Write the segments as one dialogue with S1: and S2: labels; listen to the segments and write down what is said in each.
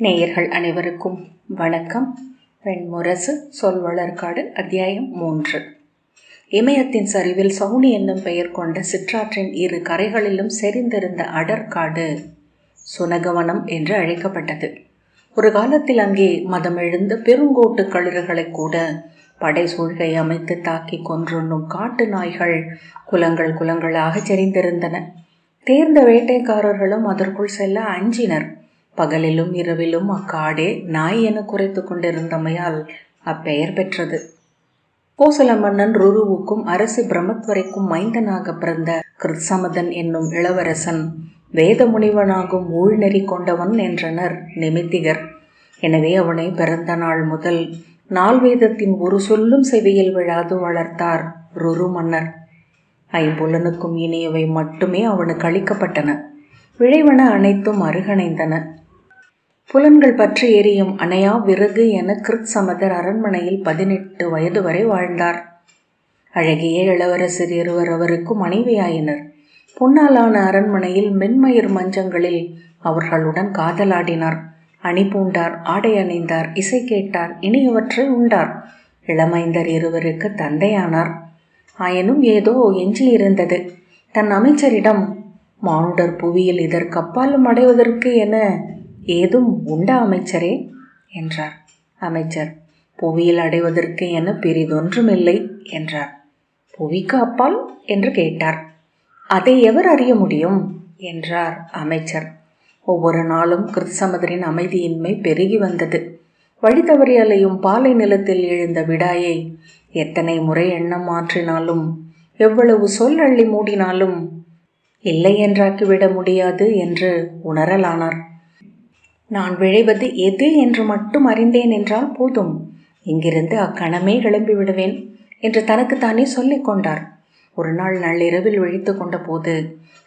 S1: நேயர்கள் அனைவருக்கும் வணக்கம். வெண்முரசு சொல்வளர்காடு அத்தியாயம் 3. இமயத்தின் சரிவில் சவுனி என்னும் பெயர் கொண்ட சிற்றாற்றின் இரு கரைகளிலும் செறிந்திருந்த அடர்காடு சுனகவனம் என்று அழைக்கப்பட்டது. ஒரு காலத்தில் அங்கே மதமெழுந்த பெருங்கோட்டு களிறுகளை கூட படை சூழ்கை அமைத்து தாக்கி கொன்றுண்ணும் காட்டு நாய்கள் குலங்களாக செறிந்திருந்தன. தேர்ந்த வேட்டைக்காரர்களும் அதற்குள் செல்ல அஞ்சினர். பகலிலும் இரவிலும் அக்காடே நாய் என குறைத்து கொண்டிருந்தமையால் அப்பெயர் பெற்றது. கோசல மன்னன் ருருவுக்கும் அரசி பிரமத்வரைக்கும் மைந்தனாக பிறந்த கிருத்சமதன் என்னும் இளவரசன் வேத முனிவனாகும் ஊழ்நெறி கொண்டவன் என்றனர் நிமித்திகர். எனவே அவனை பிறந்த நாள் முதல் நால்வேதத்தின் ஒரு சொல்லும் செவியில் விழாது வளர்த்தார் ருரு மன்னர். ஐம்புலனுக்கும் இனியவை மட்டுமே அவனுக்கு அளிக்கப்பட்டன. விழைவன அனைத்தும் அருகணைந்தன. புலன்கள் பற்றி எரியும் அணையா விறகு என கிருத்சமதர் அரண்மனையில் 18 வயது வரை வாழ்ந்தார். அழகிய இளவரசர் இருவர் அவருக்கு மனைவியாயினர். பொன்னாலான அரண்மனையில் மென்மயிர் மஞ்சங்களில் அவர்களுடன் காதலாடினார். அணி பூண்டார், ஆடை அணிந்தார், இசை கேட்டார், இனியவற்றை உண்டார். இளமைந்தர் இருவருக்கு தந்தையானார். ஆயினும் ஏதோ எஞ்சியிருந்தது. தன் அமைச்சரிடம், மானுடர் புவியில் இதற்கப்பாலும் அடைவதற்கு என ஏதும் உண்டா அமைச்சரே என்றார். அமைச்சர், புவியில் அடைவதற்கு என பெரிதொன்றுமில்லை என்றார். புவிக்கு அப்பால் என்று கேட்டார். அதை எவர் அறிய முடியும் என்றார் அமைச்சர். ஒவ்வொரு நாளும் கிருத்சமதரின் அமைதியின்மை பெருகி வந்தது. வழி தவறி அலையும் பாலை நிலத்தில் எழுந்த விடாயை எத்தனை முறை எண்ணம் மாற்றினாலும், எவ்வளவு சொல் அள்ளி மூடினாலும் இல்லை என்றாக்கிவிட முடியாது என்று உணரலானார். நான் விழைவது எது என்று மட்டும் அறிந்தேன் என்றால் போதும், இங்கிருந்து அக்கணமே கிளம்பி விடுவேன் என்று தனக்குத்தானே சொல்லிக் கொண்டார். ஒரு நாள் நள்ளிரவில் விழித்து கொண்ட போது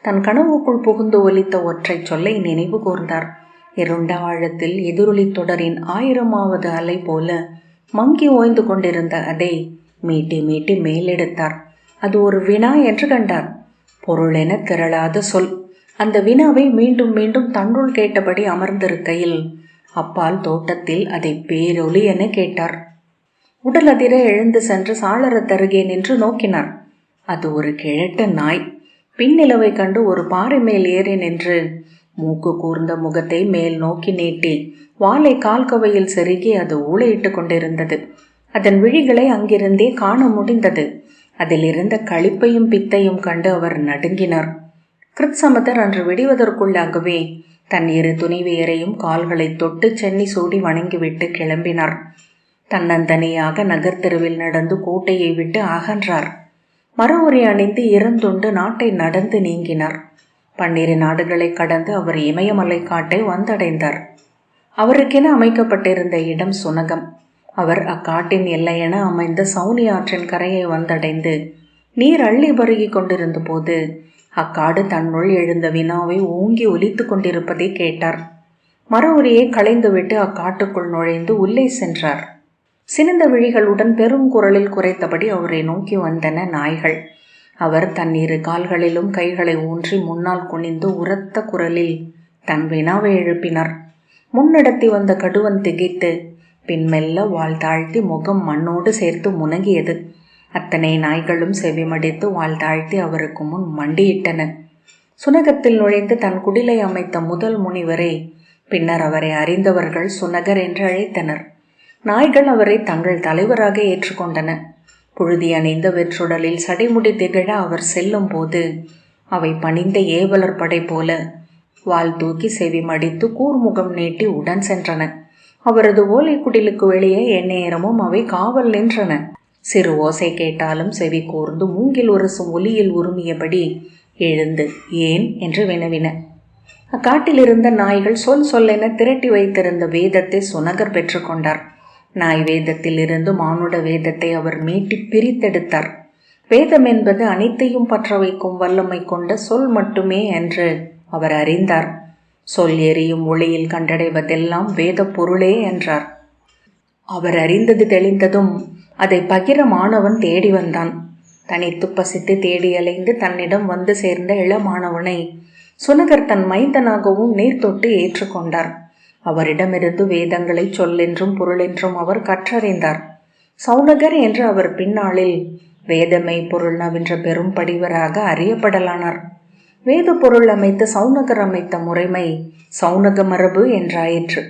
S1: தன் கனவுக்குள் புகுந்து ஒலித்த ஒற்றை சொல்லை நினைவு கூர்ந்தார். இருண்ட ஆழத்தில் எதிரொலி தொடரின் 1000வது அலை போல மங்கி ஓய்ந்து கொண்டிருந்த அதை மீட்டி மீட்டி மேலெடுத்தார். அது ஒரு வினா என்று கண்டார். பொருளென திரளாத சொல். அந்த வினாவை மீண்டும் மீண்டும் தன்னுள் கேட்டபடி அமர்ந்திருக்கையில் அப்பால் தோட்டத்தில் அதை பேரொலி என கேட்டார். உடல் அதிர எழுந்து சென்று சாளரத்தருகே நின்று நோக்கினார். அது ஒரு கிழட்டு நாய். பின்னிலவை கண்டு ஒரு பாறை மேல் ஏறி நின்று மூக்கு கூர்ந்த முகத்தை மேல் நோக்கி நீட்டி வாளை கால்கவையில் செருகி அது ஊளையிட்டு கொண்டிருந்தது. அதன் விழிகளை அங்கிருந்தே காண முடிந்தது. அதில் இருந்த களிப்பையும் பித்தையும் கண்டு அவர் நடுங்கினார். கிருத்சமதர் அன்று விடுவதற்குள்ளாகவே தன் இரு துணைவியரையும் கால்களை தொட்டு சென்னி சூடி வணங்கிவிட்டு கிளம்பினார். தன்னந்தனியாக நகர்த்தெருவில் நடந்து கோட்டையை விட்டு அகன்றார். மரவுரி அணிந்து இறந்துண்டு நாட்டை நடந்து நீங்கினார். 12 நாடுகளை கடந்து அவர் இமயமலை காட்டை வந்தடைந்தார். அவருக்கென அமைக்கப்பட்டிருந்த இடம் சுனகம். அவர் அக்காட்டின் எல்லையென அமைந்த சவுனி ஆற்றின் கரையை வந்தடைந்து நீர் அள்ளி பருகி கொண்டிருந்த போது அக்காடு தன்னுள் எழுந்த வினாவை ஓங்கி ஒலித்து கொண்டிருப்பதை கேட்டார். மரவுரியை களைந்துவிட்டு அக்காட்டுக்குள் நுழைந்து உள்ளே சென்றார். சினந்த விழிகளுடன் பெருங்குரலில் குறைத்தபடி அவரை நோக்கி வந்தன நாய்கள். அவர் தன் இரு கால்களிலும் கைகளை ஊன்றி முன்னால் குனிந்து உரத்த குரலில் தன் வினாவை எழுப்பினார். முன்னடத்தி வந்த கடுவன் திகைத்து பின் மெல்ல வாள் தாழ்த்தி முகம் மண்ணோடு சேர்த்து முனகியது. அத்தனை நாய்களும் செவிமடித்து வாள் தாழ்த்தி அவருக்கு முன் மண்டியிட்டன. சுனகத்தில் நுழைந்து தன் குடிலை அமைத்த முதல் முனிவரை பின்னர் அவரை அறிந்தவர்கள் சுனகர் என்று அழைத்தனர். நாய்கள் அவரை தங்கள் தலைவராக ஏற்றுக்கொண்டன. புழுதி அணிந்த வெற்றுடலில் சடைமுடி திகழ அவர் செல்லும் போது அவை பணிந்த ஏவலர் படை போல வாள் தூக்கி செவி மடித்து கூர்முகம் நீட்டி உடன் சென்றன. அவரது ஓலை குடிலுக்கு வெளியே எந்நேரமும் அவை காவல் நின்றன. சிறு ஓசை கேட்டாலும் செவி கூர்ந்து மூங்கில் உரசும் ஒலியில் உருமியபடி எழுந்து ஏன் என்று வினவின. அக்காட்டில் இருந்த நாய்கள் சொல்லென திரட்டி வைத்திருந்த வேதத்தை சுனகர் பெற்றுக்கொண்டார். நாய் வேதத்தில் இருந்து மானுட வேதத்தை அவர் மீட்டி பிரித்தெடுத்தார். வேதம் என்பது அனைத்தையும் பற்ற வைக்கும் வல்லமை கொண்ட சொல் மட்டுமே என்று அவர் அறிந்தார். சொல் எரியும் ஒளியில் கண்டடைவதெல்லாம் வேத பொருளே என்றார். அவர் அறிந்தது தெளிந்ததும் அதை பகிர மாணவன் தேடி வந்தான். தனித்து பசித்து தேடி அலைந்து தன்னிடம் வந்து சேர்ந்த இளமானவனை சுனகர் தன் மைந்தனாகவும் நீர் தொட்டு ஏற்றுக்கொண்டார். அவரிடமிருந்து வேதங்களை சொல்லென்றும் பொருளென்றும் அவர் கற்றறிந்தார். சௌனகர் என்று அவர் பின்னாளில் வேதமை பொருள் நவின்ற பெரும் படிவராக அறியப்படலானார். வேத பொருள் அமைத்து சௌனகர் அமைத்த முறைமை சௌனக மரபு என்றாயிற்று.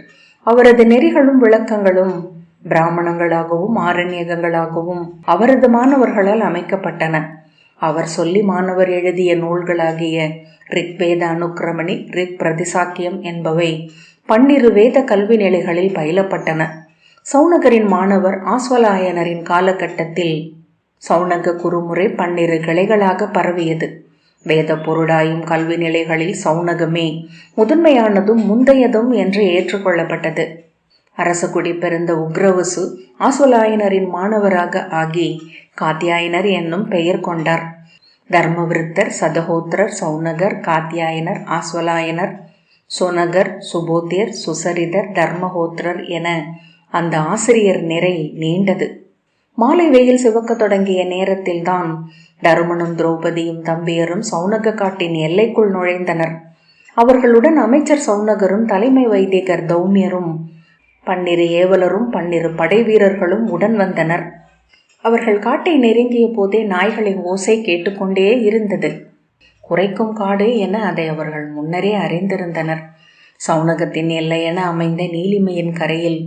S1: அவரது நெறிகளும் விளக்கங்களும் பிராமணங்களாகவும் ஆரண்யகங்களாகவும் அவரது மாணவர்களால் அமைக்கப்பட்டன. அவர் சொல்லி மாணவர் எழுதிய நூல்களாகிய ரிக்வேத அனுக்கிரமணி, ரிக் பிரதிசாக்கியம் என்பவை 12 வேத கல்வி நிலைகளில் பயிலப்பட்டன. சௌனகரின் மாணவர் ஆஸ்வலாயனரின் காலகட்டத்தில் சௌனக குருமுறை 12 கிளைகளாக பரவியது. வேத பொருளாயும் கல்வி நிலைகளில் சௌனகமே முதன்மையானதும் முந்தையதும் என்று ஏற்றுக்கொள்ளப்பட்டது. அரசகுடி பிறந்த உக்ரவசு ஆஸ்வலாயனரின் மாணவராக ஆகி காத்தியாயனர் என்னும் பெயர் கொண்டார். தர்மவிருத்தர், சதஹோத்திரர், சௌனகர், காத்தியாயனர், ஆஸ்வலாயனர், சொனகர், சுபோத்தியர், சுசரிதர், தர்மஹோத்திரர் என அந்த ஆசிரியர் நிறை நீண்டது. மாலை வெயில் சிவக்க தொடங்கிய நேரத்தில்தான் தருமனும் திரௌபதியும் தம்பியரும் சௌனக காட்டின் எல்லைக்குள் நுழைந்தனர். அவர்களுடன் அமைச்சர் சௌனகரும் தலைமை வைதிகர் தௌமியரும் 12 ஏவலரும் 12 படை வீரர்களும் உடன் வந்தனர். அவர்கள் காட்டை நெருங்கிய போதே நாய்களின் ஓசை கேட்டுக்கொண்டே இருந்தது. குறைக்கும் காடு என அதை அவர்கள் முன்னரே அறிந்திருந்தனர். சௌனகத்தின் எல்லையென அமைந்த நீலிமையின் கரையில்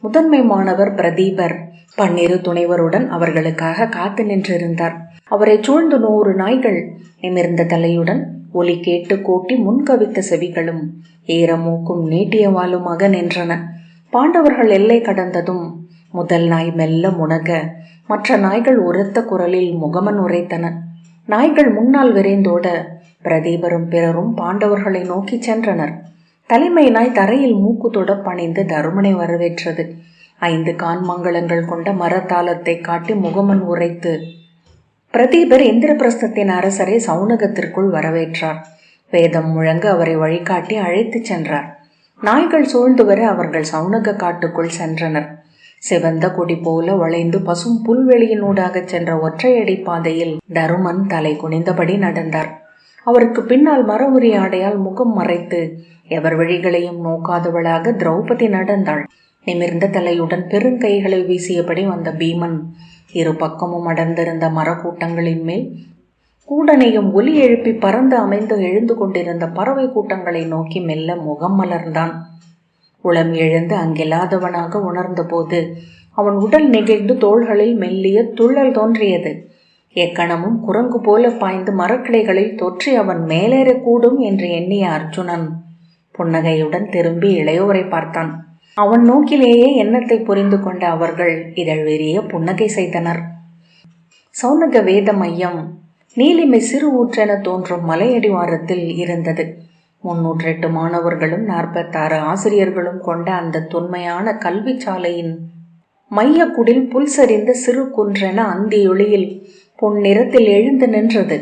S1: முதன்மை மாணவர் பிரதீபர் 12 துணைவருடன் அவர்களுக்காக காத்து நின்றிருந்தார். அவரை சூழ்ந்து 100 நாய்கள் நிமிர்ந்த தலையுடன் ஒலி கேட்டு கூட்டி முன்கவித்த செவிகளும் ஈரமூக்கும் நீட்டிய வாளுமாக நின்றன. பாண்டவர்கள் எல்லை கடந்ததும் முதல் நாய் மெல்ல முனக மற்ற நாய்கள் உரத்த குரலில் முகமன் உரைத்தன. நாய்கள் முன்னால் விரைந்தோட பிரதீபரும் பிறரும் பாண்டவர்களை நோக்கி சென்றனர். தலைமை நாய் தரையில் மூக்குத்தொட பணிந்து தருமனை வரவேற்றது. 5 கான்மங்கலங்கள் கொண்ட மரத்தாளத்தை காட்டி முகமன் உரைத்து பிரதீபர் இந்திரபிரஸ்தத்தின் அரசரை சௌனகத்திற்குள் வரவேற்றார். வேதம் முழங்க அவரை வழிகாட்டி அழைத்து சென்றார். நாய்கள் சூழ்ந்து வர அவர்கள் சௌனக காட்டுக்குள் சென்றனர். சிவந்த கொடி போல வளைந்து பசும் புல்வெளியினூடாக சென்ற ஒற்றையடி பாதையில் தருமன் தலை குனிந்தபடி நடந்தார். அவருக்கு பின்னால் மர உரி ஆடையால் முகம் மறைத்து எவர் வழிகளையும் நோக்காதவளாக திரௌபதி நடந்தாள். நிமிர்ந்த தலையுடன் பெருங்கைகளை வீசியபடி வந்த பீமன் இரு பக்கமும் அடர்ந்திருந்த மரக்கூட்டங்களின் மேல் கூடனையும் ஒலி எழுப்பி பறந்து அமைந்து எழுந்து கொண்டிருந்த பறவை கூட்டங்களை நோக்கி மெல்ல முகம் மலர்ந்தான். உளம் எழுந்து அங்கில்லாதவனாக உணர்ந்த போது அவன் உடல் நெகிழ்ந்து தோள்களில் மெல்லிய துள்ளல் தோன்றியது. எக்கணமும் குரங்கு போல பாய்ந்து மரக்கிளைகளில் தொற்றி அவன் மேலேறக்கூடும் என்று எண்ணிய அர்ஜுனன் புன்னகையுடன் திரும்பி இளையோரை பார்த்தான். அவன் நோக்கிலேயே எண்ணத்தை புரிந்து கொண்ட அவர்கள் இதழ் விரிய புன்னகை செய்தனர். சௌனக வேத மையம் நீலிமை சிறு ஊற்றென தோன்றும் மலையடிவாரத்தில் இருந்தது. 308 மாணவர்களும் 46 ஆசிரியர்களும் கொண்ட அந்த தொன்மையான கல்வி சாலையின் மையக்குடில் புல் சரிந்த சிறு குன்றென அந்தியொளியில் பொன்னிறத்தில் எழுந்து நின்றது.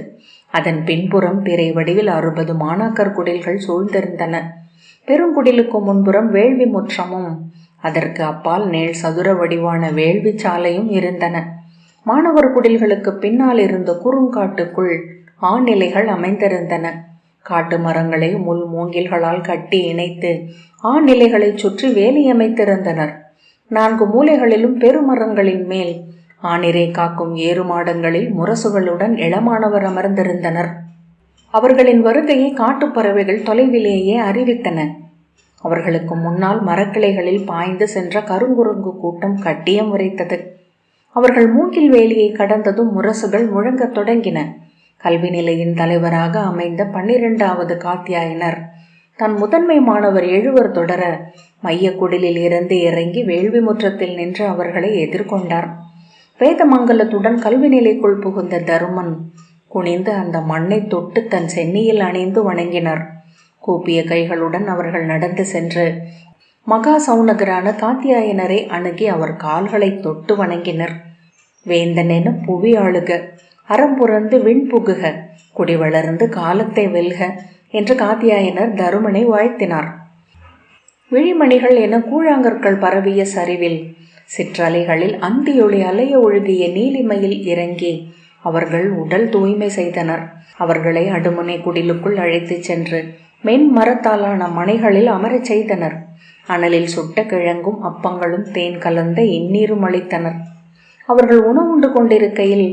S1: அதன் பின்புறம் பிறை வடிவில் 60 மாணாக்கர் குடில்கள் சூழ்ந்திருந்தன. பெருங்குடிலுக்கு முன்புறம் வேள்வி முற்றமும் அதற்கு அப்பால் நேள் சதுர வடிவான வேள்வி சாலையும் இருந்தன. மாணவர் குடில்களுக்கு பின்னால் இருந்த குறுங்காட்டுக்குள் ஆநிலைகள் அமைந்திருந்தன. காட்டு மரங்களை முள் மூங்கில்களால் கட்டி இணைத்து ஆநிலைகளை சுற்றி வேலி அமைத்திருந்தனர். 4 மூலைகளிலும் பெருமரங்களின் மேல் ஆனிரை காக்கும் ஏறு மாடங்களில் முரசுகளுடன் இளமானவர் அமர்ந்திருந்தனர். அவர்களின் வருகையை காட்டுப்பறவைகள் தொலைவிலேயே அறிவித்தன. அவர்களுக்கு முன்னால் மரக்கிளைகளில் பாய்ந்து சென்ற கருங்குரங்கு கூட்டம் கட்டியம் உரைத்தது. அவர்கள் மூங்கில் வேலியை கடந்ததும் முரசுகள் முழங்கத் தொடங்கின. கல்வி நிலையின் தலைவராக அமைந்த 12வது காத்தியாயனர் தன் முதன்மை மாணவர் 7 தொடர மையக்குடிலில் இருந்து இறங்கி வேள்வி முற்றத்தில் நின்று அவர்களை எதிர்கொண்டார். வேதமங்கலத்துடன் கல்வி நிலைக்குள் புகுந்த தருமன் குனிந்து அந்த மண்ணை தொட்டு தன் சென்னியில் அணிந்து வணங்கினர். கூப்பிய கைகளுடன் அவர்கள் நடந்து சென்று மகா சௌனகரான காத்தியாயனரை அணுகி அவர் கால்களை தொட்டு வணங்கினர். வேந்தனென புவி ஆளுக, அறம்புறந்து விண்புகுக, குடி வளர்ந்து காலத்தை வெல்க என்று காத்தியாயனர் தருமனை வாழ்த்தினார். விழிமணிகள் என கூழாங்கற்கள் பரவிய சரிவில் சிற்றலைகளில் அந்தியொளி அலைய ஒழுகிய நீலிமையில் இறங்கி அவர்கள் உடல் தூய்மை செய்தனர். அவர்களை அடுமுனை குடிலுக்குள் அழைத்து சென்று மென் மரத்தாலான மனைகளில் அமரச் செய்தனர். அனலில் சுட்ட கிழங்கும் அப்பங்களும் தேன் கலந்த இந்நீரும் அளித்தனர். அவர்கள் உணவுண்டு கொண்டிருக்கையில்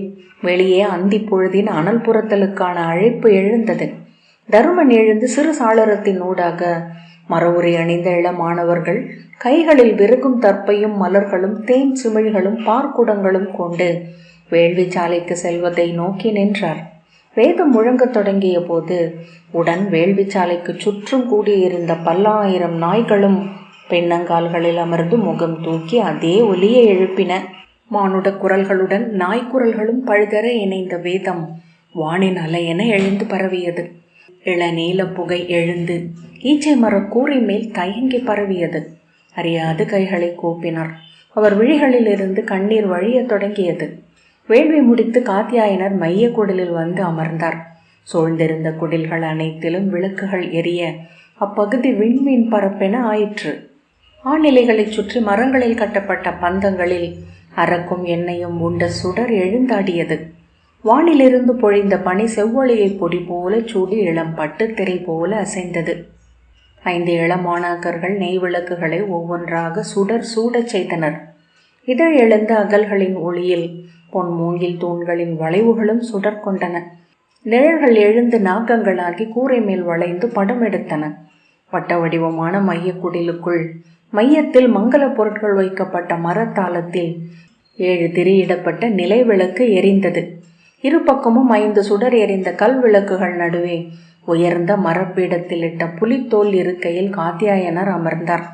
S1: வெளியே அந்தி பொழுதின் அனல் புறத்தலுக்கான அழைப்பு எழுந்தது. தருமன் எழுந்து சிறு சாளரத்தின் ஊடாக மரவுரை அணிந்த இளமானவர்கள் கைகளில் விறகும் தற்பையும் மலர்களும் தேன் சிமிழ்களும் பார்க்குடங்களும் கொண்டு வேள்வி சாலைக்கு செல்வதை நோக்கி நின்றார். வேதம் முழங்கத் தொடங்கிய போது உடன் வேள்வி சாலைக்கு சுற்றும் கூடியிருந்த பல்லாயிரம் நாய்களும் பெண்ணங்கால்களில் அமர்ந்து முகம் தூக்கி அதே ஒலியை எழுப்பின. மானுட குரல்களுடன் நாய்க்குரல்களும் பழுதர இணைந்த வேதம் வானின் அலையென எழுந்து பரவியது. இளநீல புகை எழுந்து ஈச்சை மர கூரை மேல் தயங்கி பரவியது. அறியாது கைகளை கூப்பினார். அவர் விழிகளில் இருந்து கண்ணீர் வழிய தொடங்கியது. வேள்வி முடித்து காத்தியாயனர் மைய குடிலில் வந்து அமர்ந்தார். சூழ்ந்திருந்த குடில்கள் அனைத்திலும் விளக்குகள் எரிய அப்பகுதி விண்மீன் பரப்பென ஆயிற்று. ஆநிலைகளை சுற்றி மரங்களில் கட்டப்பட்ட பந்தங்களில் அரக்கும் எண்ணெயும் உண்ட சுடர் எழுந்தாடியது. வானிலிருந்து பொழிந்த பனி செவ்வொளியை பொடி போல சூடி இளம் பட்டு திரை போல அசைந்தது. 5 இளமாணாக்கர்கள் நெய் விளக்குகளை ஒவ்வொன்றாக சுடர் சூடச் செய்தனர். இதழ் எழுந்த அகல்களின் ஒளியில் பொன் மூங்கில் தூண்களின் வளைவுகளும் சுடர் கொண்டன. நிழல்கள் எழுந்து நாகங்களாகி கூரை மேல் வளைந்து படம் எடுத்தன. வட்ட வடிவமான மைய குடிலுக்குள் மையத்தில் மங்கள பொருட்கள் வைக்கப்பட்ட மரத்தாளத்தில் 7 திரியிடப்பட்ட நிலை விளக்கு எரிந்தது. இரு பக்கமும் 5 சுடர் எரிந்த கல் விளக்குகள் நடுவே உயர்ந்த மரப்பீடத்தில் இட்ட புலித்தோல் இருக்கையில் காத்தியாயனர் அமர்ந்தார்.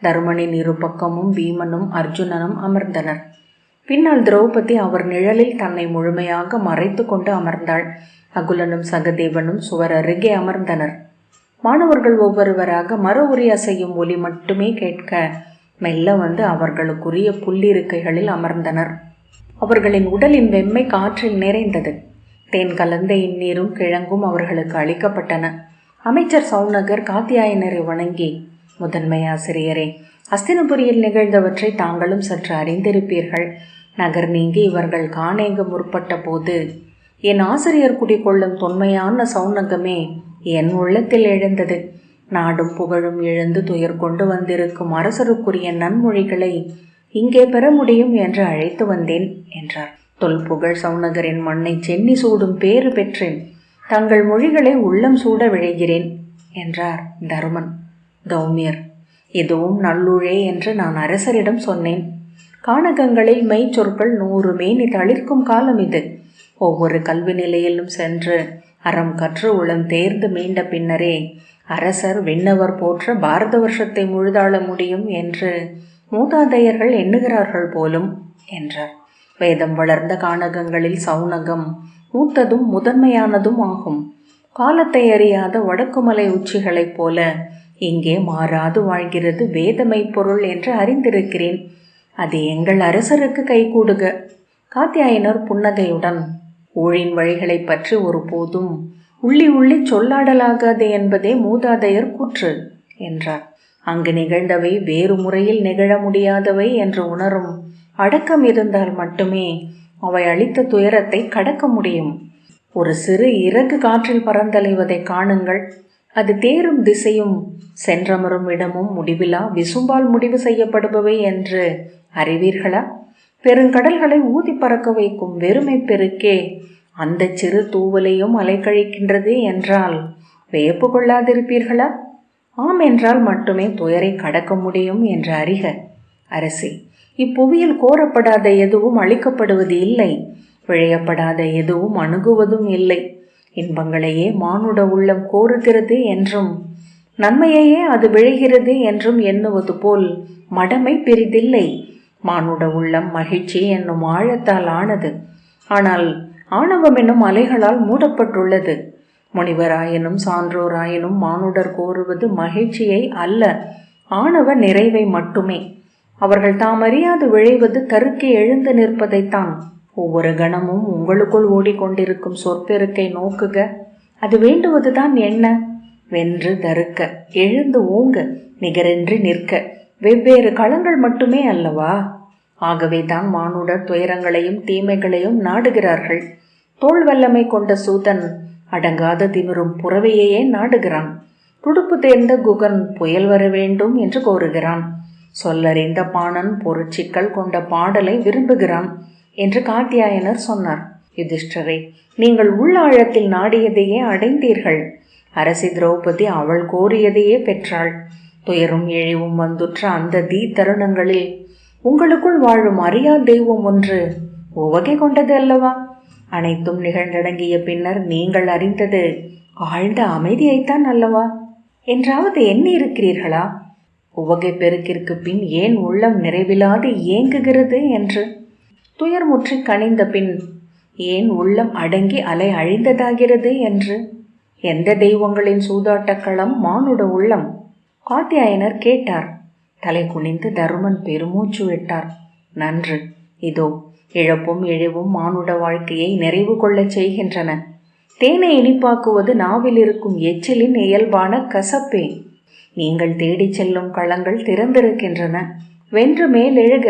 S1: தருமனின் இரு பக்கமும் பீமனும் அர்ஜுனனும் அமர்ந்தனர். பின்னால் திரௌபதி அவர் நிழலில் தன்னை முழுமையாக மறைத்து கொண்டு அமர்ந்தாள். அகுலனும் சகதேவனும் சுவர் அருகே அமர்ந்தனர். மாணவர்கள் ஒவ்வொருவராக மர உரி அசையும் ஒலி மட்டுமே கேட்க மெல்ல வந்து அவர்களுக்குரிய புல்லிருக்கைகளில் அமர்ந்தனர். அவர்களின் உடலின் வெம்மை காற்றில் நிறைந்தது. தேன் கலந்த இந்நீரும் கிழங்கும் அவர்களுக்கு அளிக்கப்பட்டன. அமைச்சர் சௌனகர் காத்தியாயனரை வணங்கி, முதன்மை ஆசிரியரே, அஸ்தினபுரியில் நிகழ்ந்தவற்றை தாங்களும் சற்று அறிந்திருப்பீர்கள். நகர் நீங்கி இவர்கள் காணேங்க முற்பட்ட போது என் ஆசிரியர் குடிக்கொள்ளும் தொன்மையான சௌனகமே என் உள்ளத்தில் எழுந்தது. நாடும் புகழும் எழுந்து துயர் கொண்டு வந்திருக்கும் அரசருக்குரிய நன்மொழிகளை இங்கே பெற முடியும் என்று அழைத்து வந்தேன் என்றார். தொல்புகழ் சௌனகரின் மண்ணை சென்னி சூடும் பேறு பெற்றேன். தங்கள் மொழிகளை உள்ளம் சூட விழைகிறேன் என்றார் தருமன். கௌமியர், இதுவும் நல்லுழே என்று நான் அரசரிடம் சொன்னேன். கானகங்களில் மெய்ச்சொற்கள் 100 மேனி தளிர்க்கும் காலம் இது. ஒவ்வொரு கல்வி நிலையிலும் சென்று அறம் கற்று உளம் தேர்ந்து மீண்ட பின்னரே அரசர் விண்ணவர் போற்ற பாரத வருஷத்தை முழுதாள முடியும் என்று மூதாதையர்கள் எண்ணுகிறார்கள் போலும் என்றார். வேதம் வளர்ந்த கானகங்களில் சௌனகம் மூத்ததும் முதன்மையானதும் ஆகும். காலத்தை அறியாத வடக்குமலை உச்சிகளைப் போல இங்கே மாறாது வாழ்கிறது வேதமை பொருள் என்று அறிந்திருக்கிறேன். அது எங்கள் அரசருக்கு கைகூடுக. காத்தியாயனர் புன்னகையுடன், ஊழின் வழிகளை பற்றி ஒருபோதும் உள்ளி சொல்லாடலாகாது என்பதே மூதாதையர் கூற்று என்றார். அங்கு நிகழ்ந்தவை வேறு முறையில் நிகழ முடியாதவை என்று உணரும் அடக்கம் இருந்தால் மட்டுமே அவை அளித்த துயரத்தை கடக்க முடியும். ஒரு சிறு இறகு காற்றில் பறந்தலைவதை காணுங்கள். அது தேரும் திசையும் சென்றமரும் இடமும் முடிவிலா விசும்பால் முடிவு செய்யப்படுபவை என்று அறிவீர்களா? பெருங்கடல்களை ஊதி பறக்க வைக்கும் வெறுமை பெருக்கே அந்த சிறு தூவலையும் அலைக்கழிக்கின்றது என்றால் வியப்பு கொள்ளாதிருப்பீர்களா? ஆம் என்றால் மட்டுமே துயரை கடக்க முடியும் என்று அறிக. அரசே, இப்புவியில் கோரப்படாத எதுவும் அளிக்கப்படுவது இல்லை, விழையப்படாத எதுவும் அணுகுவதும் இல்லை. இன்பங்களையே மானுட உள்ளம் கோருகிறது என்றும் நன்மையையே அது விழைகிறது என்றும் எண்ணுவது போல் மடமை பெரிதில்லை. மானுட உள்ளம் மகிழ்ச்சி என்னும் ஆழத்தால் ஆனது. ஆனால் ஆணவம் என்னும் அலைகளால் மூடப்பட்டுள்ளது. முனிவராயினும் சான்றோராயினும் மானுடர் கோருவது மகிழ்ச்சியை அல்ல, ஆணவ நிறைவை மட்டுமே. அவர்கள் தாம் அறியாது விழைவது கருக்கே எழுந்து நிற்பதைத்தான். ஒவ்வொரு கணமும் உங்களுக்குள் ஓடிக்கொண்டிருக்கும் சொற்பெருக்கை நோக்குக. அது வேண்டுவதுதான் என்ன? வென்று தருக்க, எழுந்து ஓங்க, நிகரின்றி நிற்க, வெவ்வேறு களங்கள் மட்டுமே அல்லவா? ஆகவே தான் மானுடர் துயரங்களையும் தீமைகளையும் நாடுகிறார்கள். தோல் வல்லமை கொண்ட சூதன் அடங்காத திமிரும் புறவையே நாடுகிறான். துடுப்பு தேர்ந்த குகன் புயல் வர வேண்டும் என்று கோருகிறான். சொல்லறிந்த பாணன் பொருட்சிக்கல் கொண்ட பாடலை விரும்புகிறான் என்று காத்தியாயனர் சொன்னார். யுதிஷ்டரே, நீங்கள் உள்ளாழத்தில் நாடியதையே அடைந்தீர்கள். அரசி திரௌபதி அவள் கோரியதையே பெற்றாள். துயரும் இழிவும் வந்துற்ற அந்த தருணங்களில் உங்களுக்குள் வாழும் அறியா தெய்வம் ஒன்று உவகை கொண்டது அல்லவா? அனைத்தும் நிகழ்ந்தடங்கிய பின்னர் நீங்கள் அறிந்தது ஆழ்ந்த அமைதியைத்தான் அல்லவா? என்றாவது எண்ணி இருக்கிறீர்களா? உவகை பெருக்கிற்கு பின் ஏன் உள்ளம் நிறைவில்லாது ஏங்குகிறது என்று, துயர் முற்றி கனிந்த பின் ஏன் உள்ளம் அடங்கி அலை அழிந்ததாகிறது என்று, எந்த தெய்வங்களின் சூதாட்டக்களம் மானுட உள்ளம்? காத்தியாயனர் கேட்டார். தலை குனிந்து தருமன் பெருமூச்சு விட்டார். நன்று, இதோ இழப்பும் இழிவும் மானுட வாழ்க்கையை நிறைவு கொள்ளச் செய்கின்றன. தேனை இனிப்பாக்குவது நாவில் இருக்கும் எச்சிலின் இயல்பான கசப்பே. நீங்கள் தேடிச் செல்லும் களங்கள் திறந்திருக்கின்றன. வென்று மேல் எழுக,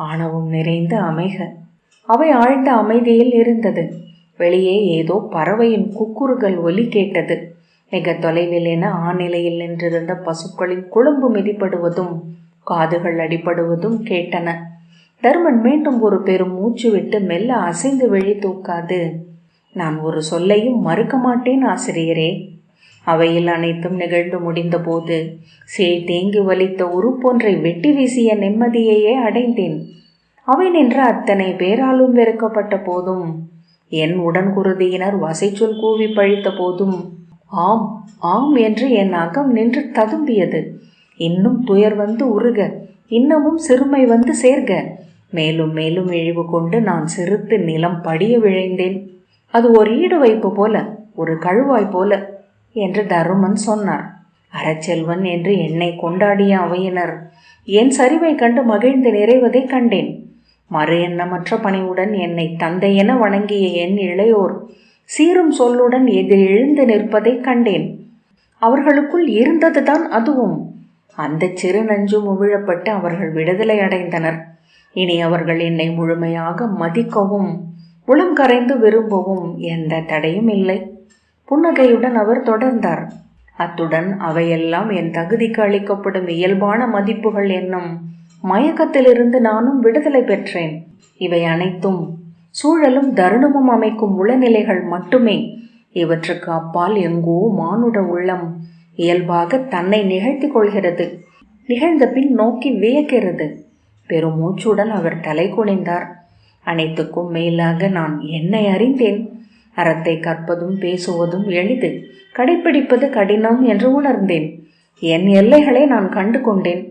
S1: ஆணவம் நிறைந்து அமைக. அவை ஆழ்ந்த அமைதியில் இருந்தது. வெளியே ஏதோ பறவையின் குக்குறுகள் ஒலி கேட்டது. மிக தொலைவில் என ஆநிலையில் நின்றிருந்த பசுக்களின் குழம்பு மிதிப்படுவதும் காதுகள் அடிபடுவதும் கேட்டன. தர்மன் மீண்டும் ஒரு பெரும் மூச்சு விட்டு மெல்ல அசைந்து விழி தூக்காது, நான் ஒரு சொல்லையும் மறுக்க மாட்டேன் ஆசிரியரே. அவையில் அனைத்தும் நிகழ்ந்து முடிந்த போது சேய் தேங்கி வலித்த உருப்பொன்றை வெட்டி வீசிய நிம்மதியையே அடைந்தேன். அவை நின்ற அத்தனை பேராலும் வெறுக்கப்பட்ட போதும், என் உடன்குருதியினர் வசைச்சொல் கூவி பழித்த போதும், ஆம் ஆம் என்று என் அகம் நின்று ததும்பியது. இன்னும் துயர் வந்து உருக, இன்னமும் சிறுமை வந்து சேர்க, மேலும் மேலும் இழிவு கொண்டு நான் சிறுத்து நிலம் படிய விழைந்தேன். அது ஒரு ஈடு வைப்பு போல, ஒரு கழுவாய் போல என்று தருமன் சொன்னார். அறச்செல்வன் என்று என்னை கொண்டாடிய அவையினர் என் சரிவை கண்டு மகிழ்ந்து நிறைவதை கண்டேன். மறு எண்ணமற்ற பணிவுடன் என்னை தந்தையென வணங்கிய என் இளையோர் சீரும் சொல்லுடன் எதிர் எழுந்து நிற்பதை கண்டேன். அவர்களுக்குள் இருந்ததுதான் அதுவும். அந்த சிறு நஞ்சு உமிழப்பட்டு அவர்கள் விடுதலை அடைந்தனர். இனி அவர்கள் என்னை முழுமையாக மதிக்கவும் உளம் கரைந்து விரும்பவும் எந்த தடையும் இல்லை. புன்னகையுடன் அவர் தொடர்ந்தார். அத்துடன் அவையெல்லாம் என் தகுதிக்கு அளிக்கப்படும் இயல்பான மதிப்புகள் என்னும் மயக்கத்திலிருந்து நானும் விடுதலை பெற்றேன். இவை அனைத்தும் சூழலும் தருணமும் அமைக்கும் உளநிலைகள் மட்டுமே. இவற்றுக்கு அப்பால் எங்கோ மானுட உள்ளம் இயல்பாக தன்னை நிகழ்த்தி கொள்கிறது. நிகழ்ந்த பின் நோக்கி வியக்கிறது. பெருமூச்சுடன் அவர் தலை குனிந்தார். அனைத்துக்கும் மேலாக நான் என்னை அறிந்தேன். அறத்தை கற்பதும் பேசுவதும் எளிது, கடைப்பிடிப்பது கடினம் என்று உணர்ந்தேன். என் எல்லைகளை நான் கண்டு கொண்டேன்.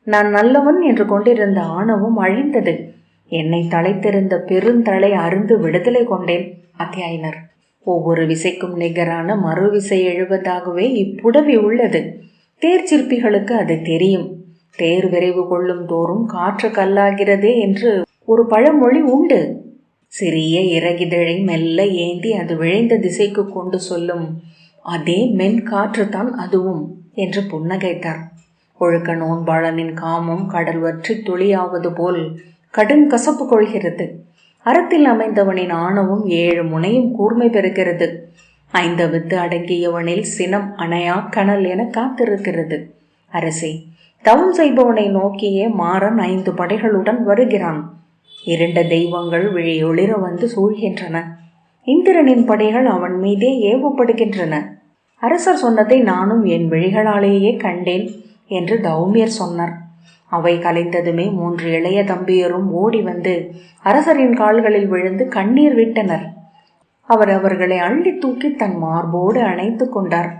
S1: நான் நல்லவன் என்று கொண்டிருந்த ஆணவம் அழிந்தது. என்னை தலைத்திருந்த பெருந்தலை அருந்து விடுதலை கொண்டேன். அத்தியாயினர், ஒவ்வொரு விசைக்கும் நிகரான மறுவிசை எழுவதாகவே இப்புடவி உள்ளது. தேர் சிற்பிகளுக்கு அது தெரியும். தேர் விரைவு கொள்ளும் தோறும் காற்று கல்லாகிறது என்று ஒரு பழமொழி உண்டு. சிறிய இறகிதழை மெல்ல ஏந்தி அது விழைந்த திசைக்கு கொண்டு சொல்லும் அதே மென் காற்று தான் அதுவும் என்று புன்னகைத்தார். ஒழுக்க நோன்பாளனின் காமம் கடல் வற்றி துளியாவது போல் கடுங்கசப்பு கொள்கிறது. அறத்தில் அமைந்தவனின் ஆணவம் 7 முனையும் கூர்மை பெறுகிறது. 5 வித்து அடங்கியவனில் சினம் அணையா கனல் என காத்திருக்கிறது. அரசே, தவம் செய்பவனை நோக்கியே மாறன் 5 படைகளுடன் வருகிறான். 2 தெய்வங்கள் விழியொளிர வந்து சூழ்கின்றன. இந்திரனின் படைகள் அவன் மீதே ஏவப்படுகின்றன. அரசர் சொன்னதை நானும் என் விழிகளாலேயே கண்டேன் என்று தௌமியர் சொன்னார். அவை கலைந்ததுமே 3 இளைய தம்பியரும் ஓடி வந்து அரசரின் கால்களில் விழுந்து கண்ணீர் விட்டனர். அவர் அவர்களை அள்ளி தூக்கி தன் மார்போடு அணைத்து கொண்டார்.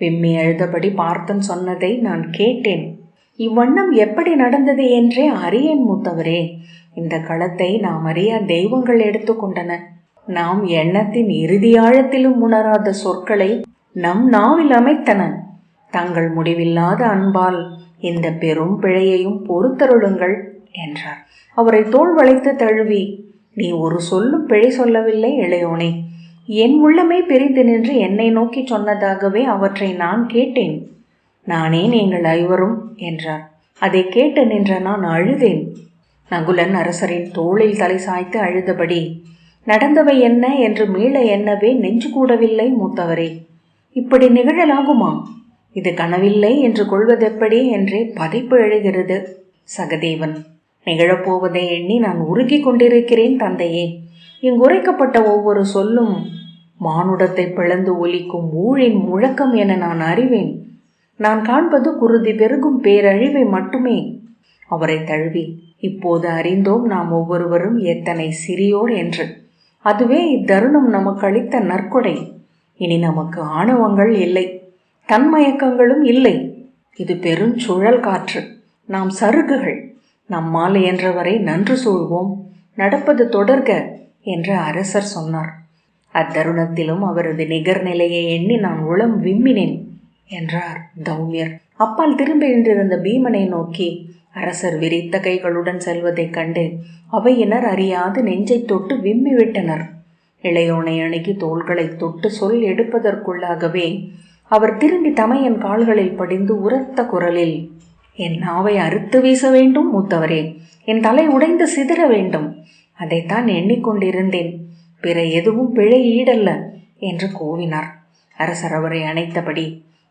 S1: விம்மி எழுதபடி பார்த்தன் சொன்னதை நான் கேட்டேன். இவ்வண்ணம் எப்படி நடந்தது என்றே அறியேன் மூத்தவரே. இந்த களத்தை நாம் அறியா தெய்வங்கள் எடுத்துக்கொண்டன. நாம் எண்ணத்தின் இறுதி ஆழத்திலும் உணராத சொற்களை நம் நாவில் அமைத்தன. தங்கள் முடிவில்லாத அன்பால் இந்த பெரும் பிழையையும் பொறுத்தருளுங்கள் என்றார். அவரை தோள் வளைத்து தழுவி, நீ ஒரு சொல்லும் பிழை சொல்லவில்லை இளையோனே. என் உள்ளமே பிரிந்து நின்று என்னை நோக்கி சொன்னதாகவே அவற்றை நான் கேட்டேன். நானே நீங்கள் ஐவரும் என்றார். அதை கேட்டு நின்ற நான் அழுதேன். நகுலன் அரசரின் தோளில் தலை சாய்த்து அழுதபடி, நடந்தவை என்ன என்று மீள எண்ணவே நெஞ்சு கூடவில்லை மூத்தவரே. இப்படி நிகழலாகுமா? இது கனவில்லை என்று கொள்வதெப்படி என்றே பதைப்பு எழுகிறது. சகதேவன்: நிகழப்போவதை எண்ணி நான் உருகி கொண்டிருக்கிறேன் தந்தையே. இங்குரைக்கப்பட்ட ஒவ்வொரு சொல்லும் மானுடத்தை பிளந்து ஒலிக்கும் ஊழின் முழக்கம் என நான் அறிவேன். நான் காண்பது குருதி பெருகும் பேரழிவை மட்டுமே. அவரை தழுவி, இப்போது அறிந்தோம் நாம் ஒவ்வொருவரும் எத்தனை சிறியோர் என்று. அதுவே இத்தருணம் நமக்கு அளித்த நற்கொடை. இனி நமக்கு ஆணவங்கள் இல்லை, தன்மயக்கங்களும் இல்லை. இது பெருஞ்சுழல் காற்று, நாம் சருகுகள். நம்மால் இயன்றவரை நன்று சூழ்வோம், நடப்பது தொடர்க என்று அரசர் சொன்னார். அத்தருணத்திலும் அவரது நிகர்நிலையை எண்ணி நான் உளம் விம்மினேன் என்றார் தௌமியர். அப்பால் திரும்பி நின்றிருந்த பீமனை நோக்கி அரசர் விரித்த கைகளுடன் செல்வதைக் கண்டு அவையினர் அறியாது நெஞ்சை தொட்டு விம்மி விட்டனர். இளையோனை அணுகி தோள்களை தொட்டு சொல் எடுப்பதற்குள்ளாகவே அவர் திரும்பி தமையன் கால்களில் படிந்து உரத்த குரலில், என் நாவை அறுத்து வீச வேண்டும் மூத்தவரே, என் தலை உடைந்து சிதற வேண்டும். அதைத்தான் எண்ணிக்கொண்டிருந்தேன், பிற எதுவும் பிழை ஈடல்ல என்று கூவினார். அரசர் அவரை அணைத்தபடி,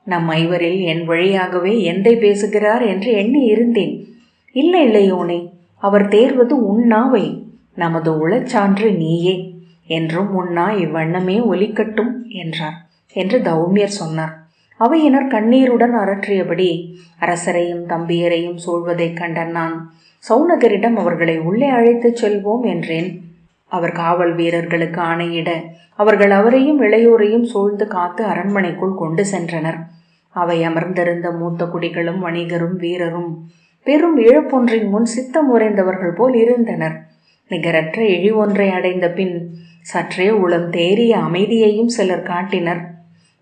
S1: நம் ஐவரில் என் வழியாகவே எந்தை பேசுகிறார் என்று எண்ணி இருந்தேன். இல்லை இளையோனே, அவர் தேர்வது உன்னாவை, நமது உளச்சான்று நீயே. என்றும் உன்னா இவ்வண்ணமே ஒலிக்கட்டும் என்றார் என்று தௌமியர் சொன்னார். அவையினர் கண்ணீருடன் அரற்றியபடி அரசரையும் தம்பியரையும் சூழ்வதைக் கண்ட நான் சௌனகரிடம் அவர்களை உள்ளே அழைத்துச் செல்வோம் என்றேன். அவர் காவல் வீரர்களுக்கு ஆணையிட அவர்கள் அவரையும் இளையோரையும் சூழ்ந்து காத்து அரண்மனைக்குள் கொண்டு சென்றனர். அவை அமர்ந்திருந்த மூத்த குடிகளும் வணிகரும் வீரரும் பெரும் இழப்பொன்றின் முன் சித்தம் உறைந்தவர்கள் போல் இருந்தனர். நிகரற்ற இழி ஒன்றை அடைந்த பின் சற்றே உளம் தேறிய அமைதியையும் சிலர் காட்டினர்.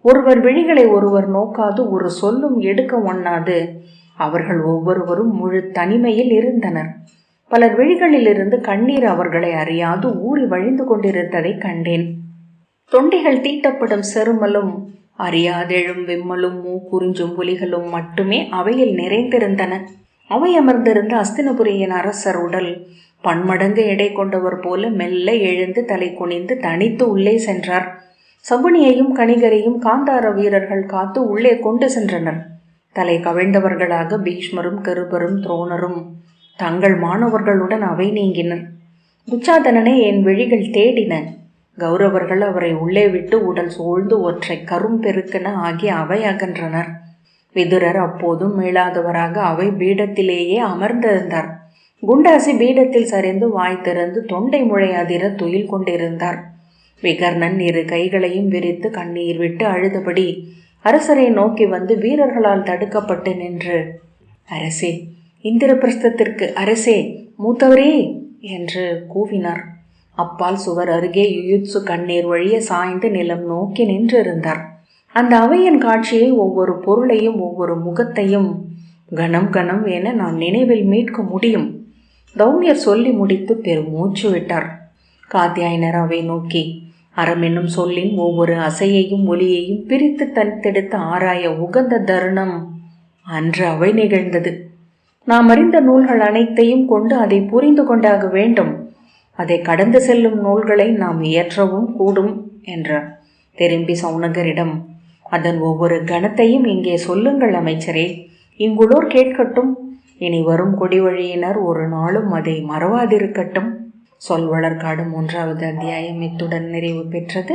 S1: ஒருவர் விழிகளை ஒருவர் நோக்காது ஒரு சொல்லும் எடுக்க ஒண்ணாது அவர்கள் ஒவ்வொருவரும் முழு தனிமையில் இருந்தனர். பலர் விழிகளிலிருந்து கண்ணீர் அவர்களை அறியாது ஊறி வழிந்து கொண்டிருந்ததை கண்டேன். தொண்டைகள் தீட்டப்படும் செருமலும் அறியாதெழும் விம்மலும் மூக்குறிஞ்சும் புலிகளும் மட்டுமே அவையில் நிறைந்திருந்தன. அவை அமர்ந்திருந்த அஸ்தினபுரியின் அரசர் உடல் பன்மடங்கு எடை கொண்டவர் போல மெல்ல எழுந்து தலை குனிந்து தனித்து உள்ளே சென்றார். சகுனியையும் கணிகரையும் காந்தார வீரர்கள் காத்து உள்ளே கொண்டு சென்றனர். தலை கவிழ்ந்தவர்களாக பீஷ்மரும் கிருபரும் துரோணரும் தங்கள் மாணவர்களுடன் அவை நீங்கினர். துச்சாதனனை என் விழிகள் தேடின. கௌரவர்கள் அவரை உள்ளே விட்டு உடல் சூழ்ந்து ஒற்றை கரும்பெருக்கென ஆகி அவை அகன்றனர். விதுரர் அப்போதும் மீளாதவராக அவை பீடத்திலேயே அமர்ந்திருந்தார். குண்டாசி பீடத்தில் சரிந்து வாய் திறந்து தொண்டை முழை அதிர துயில் கொண்டிருந்தார். விகர்ணன் இரு கைகளையும் விரித்து கண்ணீர் விட்டு அழுதபடி அரசரை நோக்கி வந்து வீரர்களால் தடுக்கப்பட்டு நின்று, அரசே, இந்திரபிரஸ்தத்திற்கு அரசே, மூத்தவரே என்று கூவினார். அப்பால் சுவர் அருகே யுயுத்சு கண்ணீர் வழிய சாய்ந்து நிலம் நோக்கி நின்றிருந்தார். அந்த அவையின் காட்சியை, ஒவ்வொரு பொருளையும் ஒவ்வொரு முகத்தையும் கணம் கணம் என நான் நினைவில் மீட்க முடியும். தௌமியர் சொல்லி முடித்து பெரும் மூச்சு விட்டார். காத்தியாயனர் அவை நோக்கி, அறம் என்னும் சொல்லின் ஒவ்வொரு அசையையும் ஒலியையும் பிரித்து தனித்தெடுத்து ஆராய உகந்த தருணம் அன்று அவை நிகழ்ந்தது. நாம் அறிந்த நூல்கள் அனைத்தையும் கொண்டு அதை புரிந்து கொண்டாக வேண்டும். அதை கடந்து செல்லும் நூல்களை நாம் இயற்றவும் கூடும் என்றார். திரும்பி சௌனகரிடம், அதன் ஒவ்வொரு கணத்தையும் இங்கே சொல்லுங்கள் அமைச்சரே, இங்குள்ளோர் கேட்கட்டும். இனி வரும் கொடிவழியினர் ஒரு நாளும் அதை மறவாதிருக்கட்டும். சொல்வளர்காடு 3வது அத்தியாயம் இத்துடன் நிறைவு பெற்றது.